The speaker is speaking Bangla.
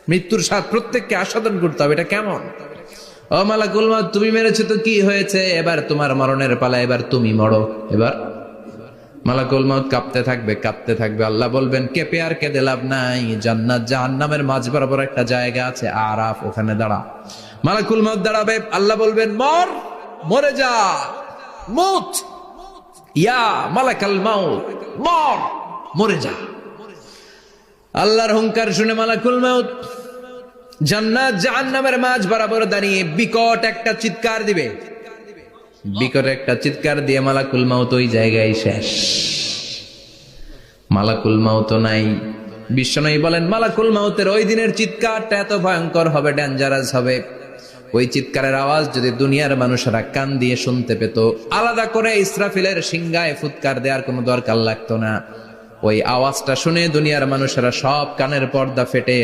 মৃত্যুর স্বাদ প্রত্যেককে আস্বাদন করতে হবে। এটা কেমন? ও মালাকুল মউত, তুমি মেরেছো তো কি হয়েছে, এবার তোমার মরণের পালা, এবার তুমি মরো। এবার মালাকুল মউত কাঁপতে থাকবে, কাঁপতে থাকবে। আল্লাহ বলবেন কেঁপে আর কেঁদে লাভ নাই, জান্নাত জাহান্নামের মাঝ বরাবর একটা জায়গা আছে আরাফ, ওখানে দাঁড়া। মালাকুল মউত দাঁড়াবে, আল্লাহ বলবেন মর, মরে যা, মুত ইয়া মালাকাল মউত, মর, মরে যা। আল্লাহর হুঙ্কার শুনে মালাকুল মউত জান্নাত জাহান্নামের মাঝ বরাবর দাঁড়িয়ে বিকট একটা চিৎকার দিবে। বিকট একটা চিৎকার দিয়ে মালাকুল মউত ওই জায়গায় শেষ। মালাকুল মউত নাই। বিশ্বনবী বলেন মালাকুল মউতের ওই দিনের চিৎকারটা এত ভয়ঙ্কর হবে, ডেঞ্জারাস হবে। ওই চিৎকারের আওয়াজ যদি দুনিয়ার মানুষেরা কান দিয়ে শুনতে পেত, আলাদা করে ইসরাফিলের সিংহায় ফুৎকার দেওয়ার কোনো দরকার লাগতো না। ওই আওয়াজটা শুনে দুনিয়ার মানুষেরা সব কানের পর্দা ফেটে